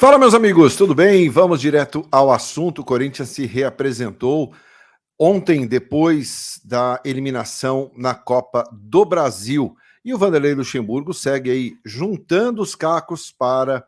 Fala, meus amigos, tudo bem? Vamos direto ao assunto. O Corinthians se reapresentou ontem, depois da eliminação na Copa do Brasil. E o Vanderlei Luxemburgo segue aí juntando os cacos para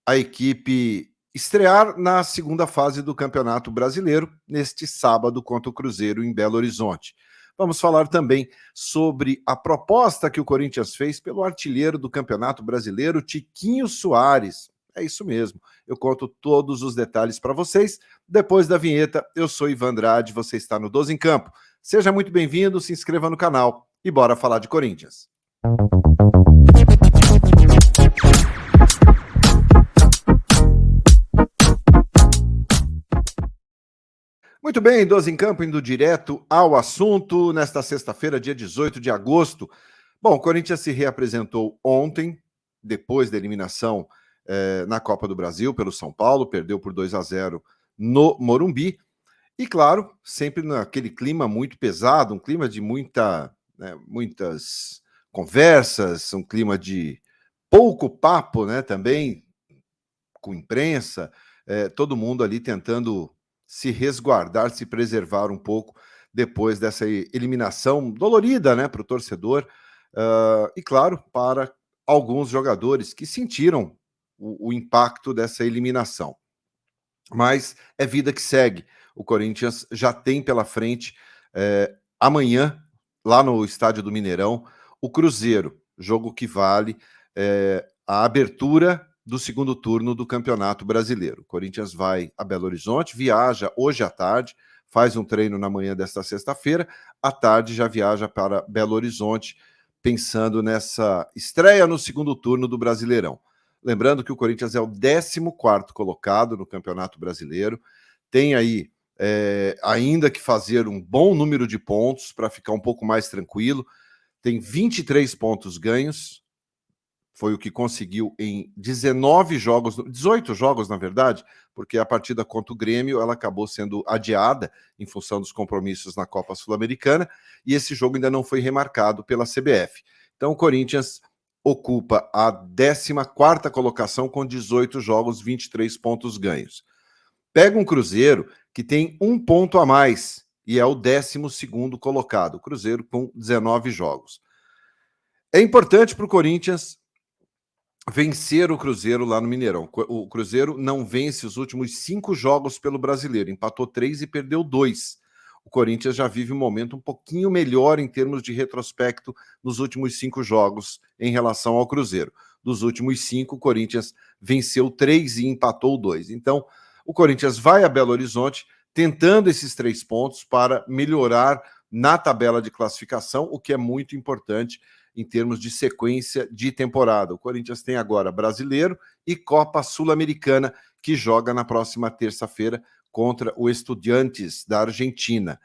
a equipe estrear na segunda fase do Campeonato Brasileiro, neste sábado contra o Cruzeiro em Belo Horizonte. Vamos falar também sobre a proposta que o Corinthians fez pelo artilheiro do Campeonato Brasileiro, Tiquinho Soares. É isso mesmo. Eu conto todos os detalhes para vocês. Depois da vinheta, eu sou Ivan Andrade, você está no 12 em Campo. Seja muito bem-vindo, se inscreva no canal e bora falar de Corinthians. Muito bem, 12 em Campo, indo direto ao assunto. Nesta sexta-feira, dia 18 de agosto. Bom, o Corinthians se reapresentou ontem, depois da eliminação na Copa do Brasil pelo São Paulo, perdeu por 2-0 no Morumbi. E, claro, sempre naquele clima muito pesado, um clima de muitas conversas, um clima de pouco papo, né, também, com imprensa, todo mundo ali tentando se resguardar, se preservar um pouco depois dessa eliminação dolorida, né, para o torcedor, e, claro, para alguns jogadores que sentiram o impacto dessa eliminação. Mas é vida que segue. O Corinthians já tem pela frente, amanhã, lá no estádio do Mineirão, o Cruzeiro, jogo que vale a abertura do segundo turno do Campeonato Brasileiro. O Corinthians vai a Belo Horizonte, viaja hoje à tarde, faz um treino na manhã desta sexta-feira, à tarde já viaja para Belo Horizonte, pensando nessa estreia no segundo turno do Brasileirão. Lembrando que o Corinthians é o 14º colocado no Campeonato Brasileiro, tem aí ainda que fazer um bom número de pontos para ficar um pouco mais tranquilo, tem 23 pontos ganhos, foi o que conseguiu em 18 jogos, na verdade, porque a partida contra o Grêmio ela acabou sendo adiada em função dos compromissos na Copa Sul-Americana, e esse jogo ainda não foi remarcado pela CBF. Então o Corinthians ocupa a 14ª colocação com 18 jogos, 23 pontos ganhos. Pega um Cruzeiro que tem um ponto a mais e é o 12º colocado, o Cruzeiro com 19 jogos. É importante para o Corinthians vencer o Cruzeiro lá no Mineirão. O Cruzeiro não vence os últimos 5 jogos pelo Brasileiro, empatou 3 e perdeu 2. O Corinthians já vive um momento um pouquinho melhor em termos de retrospecto nos últimos 5 jogos em relação ao Cruzeiro. Dos últimos 5, o Corinthians venceu 3 e empatou 2. Então, o Corinthians vai a Belo Horizonte tentando esses 3 pontos para melhorar na tabela de classificação, o que é muito importante em termos de sequência de temporada. O Corinthians tem agora Brasileiro e Copa Sul-Americana, que joga na próxima terça-feira contra o Estudiantes da Argentina.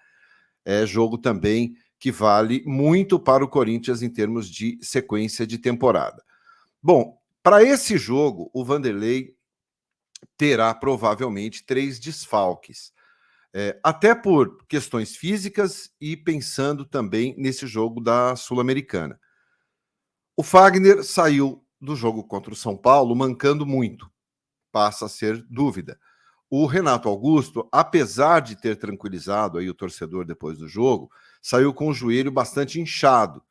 É jogo também que vale muito para o Corinthians em termos de sequência de temporada. Bom, para esse jogo, o Vanderlei terá provavelmente 3 desfalques. Até por questões físicas e pensando também nesse jogo da Sul-Americana. O Fagner saiu do jogo contra o São Paulo mancando muito, passa a ser dúvida. O Renato Augusto, apesar de ter tranquilizado aí o torcedor depois do jogo, saiu com o joelho bastante inchado.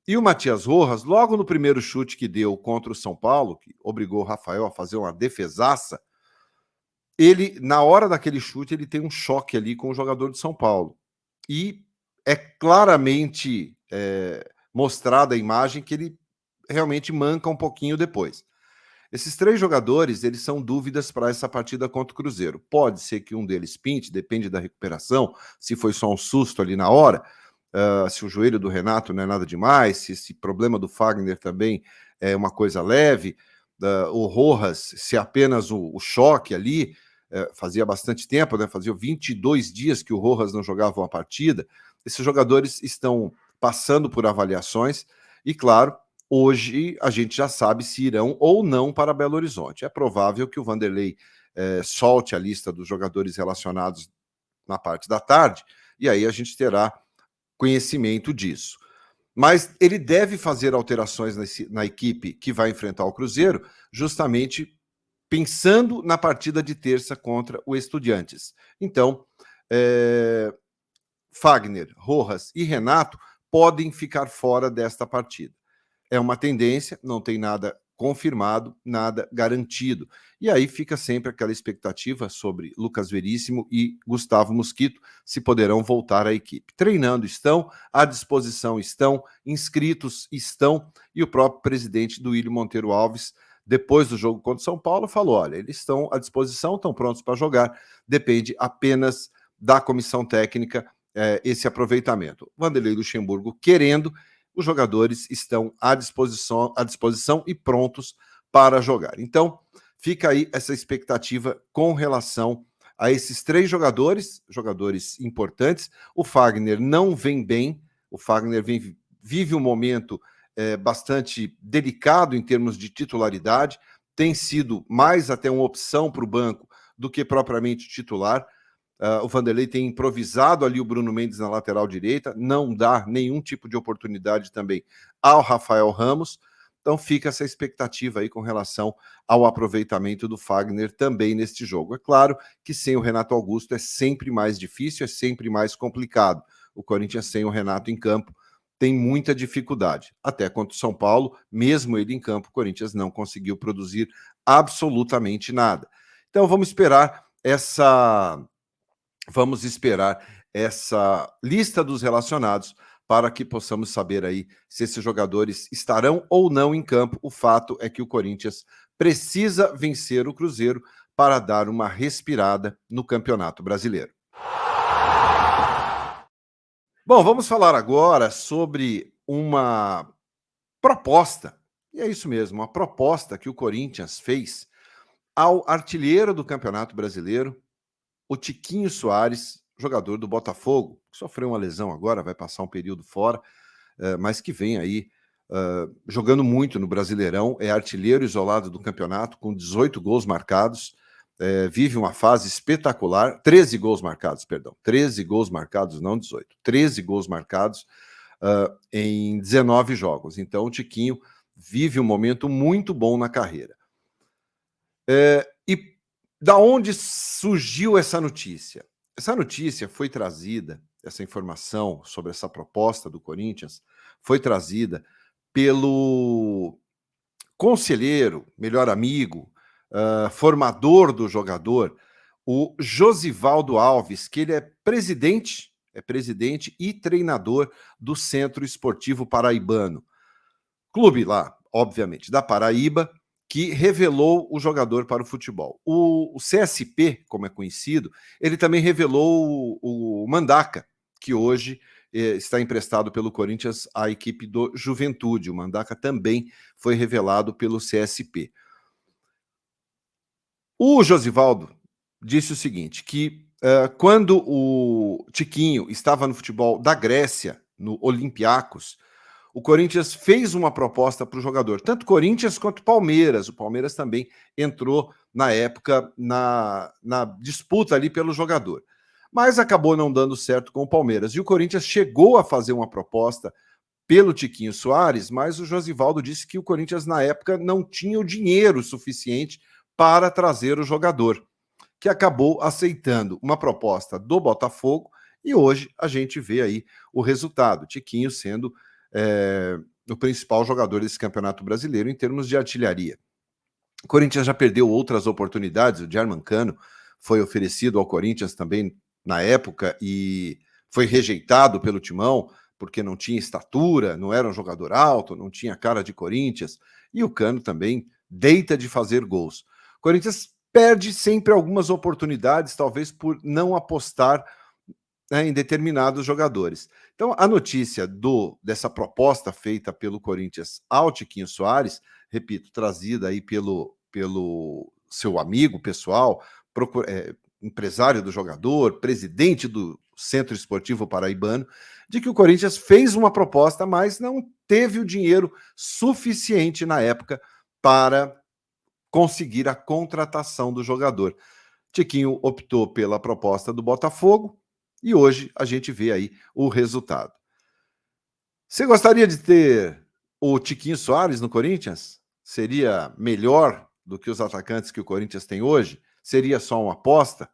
E o Matias Rojas, logo no primeiro chute que deu contra o São Paulo, que obrigou o Rafael a fazer uma defesaça, ele, na hora daquele chute, ele tem um choque ali com o jogador de São Paulo. E é claramente mostrada a imagem que ele realmente manca um pouquinho depois. Esses 3 jogadores, eles são dúvidas para essa partida contra o Cruzeiro. Pode ser que um deles pinte, depende da recuperação, se foi só um susto ali na hora, se o joelho do Renato não é nada demais, se esse problema do Fagner também é uma coisa leve, o Rojas, se apenas o choque ali, fazia bastante tempo, né? Fazia 22 dias que o Rojas não jogava uma partida. Esses jogadores estão passando por avaliações e, claro, hoje a gente já sabe se irão ou não para Belo Horizonte. É provável que o Vanderlei solte a lista dos jogadores relacionados na parte da tarde, e aí a gente terá conhecimento disso. Mas ele deve fazer alterações na equipe que vai enfrentar o Cruzeiro, justamente pensando na partida de terça contra o Estudiantes. Então, Fagner, Rojas e Renato podem ficar fora desta partida. É uma tendência, não tem nada confirmado, nada garantido. E aí fica sempre aquela expectativa sobre Lucas Veríssimo e Gustavo Mosquito, se poderão voltar à equipe. Treinando estão, à disposição estão, inscritos estão, e o próprio presidente do Willian Monteiro Alves, depois do jogo contra o São Paulo, falou: olha, eles estão à disposição, estão prontos para jogar, depende apenas da comissão técnica esse aproveitamento. Vanderlei Luxemburgo querendo, os jogadores estão à disposição e prontos para jogar. Então, fica aí essa expectativa com relação a esses 3 jogadores importantes. O Fagner não vem bem, o Fagner vive um momento bastante delicado em termos de titularidade, tem sido mais até uma opção para o banco do que propriamente titular. O Vanderlei tem improvisado ali o Bruno Mendes na lateral direita, não dá nenhum tipo de oportunidade também ao Rafael Ramos. Então fica essa expectativa aí com relação ao aproveitamento do Fagner também neste jogo. É claro que sem o Renato Augusto é sempre mais difícil, é sempre mais complicado. O Corinthians sem o Renato em campo tem muita dificuldade. Até contra o São Paulo, mesmo ele em campo, o Corinthians não conseguiu produzir absolutamente nada. Então vamos esperar essa lista dos relacionados para que possamos saber aí se esses jogadores estarão ou não em campo. O fato é que o Corinthians precisa vencer o Cruzeiro para dar uma respirada no Campeonato Brasileiro. Bom, vamos falar agora sobre uma proposta, e é isso mesmo, uma proposta que o Corinthians fez ao artilheiro do Campeonato Brasileiro, o Tiquinho Soares, jogador do Botafogo, que sofreu uma lesão agora, vai passar um período fora, mas que vem aí jogando muito no Brasileirão, é artilheiro isolado do campeonato, com 18 gols marcados, vive uma fase espetacular, 13 gols marcados, não 18, 13 gols marcados em 19 jogos. Então o Tiquinho vive um momento muito bom na carreira. E da onde surgiu essa notícia? Essa notícia foi trazida, essa informação sobre essa proposta do Corinthians, foi trazida pelo conselheiro, melhor amigo, formador do jogador, o Josivaldo Alves, que ele é presidente e treinador do Centro Esportivo Paraibano. Clube lá, obviamente, da Paraíba, que revelou o jogador para o futebol. O CSP, como é conhecido, ele também revelou o Mandaca, que hoje está emprestado pelo Corinthians à equipe do Juventude. O Mandaca também foi revelado pelo CSP. O Josivaldo disse o seguinte, que quando o Tiquinho estava no futebol da Grécia, no Olympiacos, o Corinthians fez uma proposta para o jogador, tanto Corinthians quanto Palmeiras. O Palmeiras também entrou, na época, na disputa ali pelo jogador. Mas acabou não dando certo com o Palmeiras. E o Corinthians chegou a fazer uma proposta pelo Tiquinho Soares, mas o Josivaldo disse que o Corinthians, na época, não tinha o dinheiro suficiente para trazer o jogador, que acabou aceitando uma proposta do Botafogo, e hoje a gente vê aí o resultado, Tiquinho sendo o principal jogador desse Campeonato Brasileiro em termos de artilharia. O Corinthians já perdeu outras oportunidades, o Germancano foi oferecido ao Corinthians também na época e foi rejeitado pelo Timão, porque não tinha estatura, não era um jogador alto, não tinha cara de Corinthians, e o Cano também deita de fazer gols. O Corinthians perde sempre algumas oportunidades, talvez por não apostar em determinados jogadores. Então, a notícia dessa proposta feita pelo Corinthians ao Tiquinho Soares, repito, trazida aí pelo seu amigo pessoal, empresário do jogador, presidente do Centro Esportivo Paraibano, de que o Corinthians fez uma proposta, mas não teve o dinheiro suficiente na época para conseguir a contratação do jogador. Tiquinho optou pela proposta do Botafogo, e hoje a gente vê aí o resultado. Você gostaria de ter o Tiquinho Soares no Corinthians? Seria melhor do que os atacantes que o Corinthians tem hoje? Seria só uma aposta?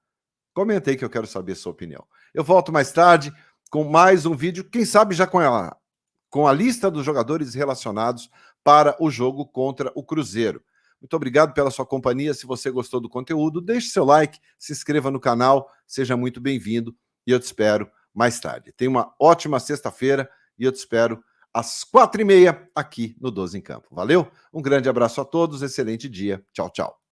Comenta aí que eu quero saber a sua opinião. Eu volto mais tarde com mais um vídeo, quem sabe já com a lista dos jogadores relacionados para o jogo contra o Cruzeiro. Muito obrigado pela sua companhia. Se você gostou do conteúdo, deixe seu like, se inscreva no canal, seja muito bem-vindo e eu te espero mais tarde. Tenha uma ótima sexta-feira e eu te espero às 4h30 aqui no 12 em Campo. Valeu? Um grande abraço a todos, excelente dia. Tchau, tchau.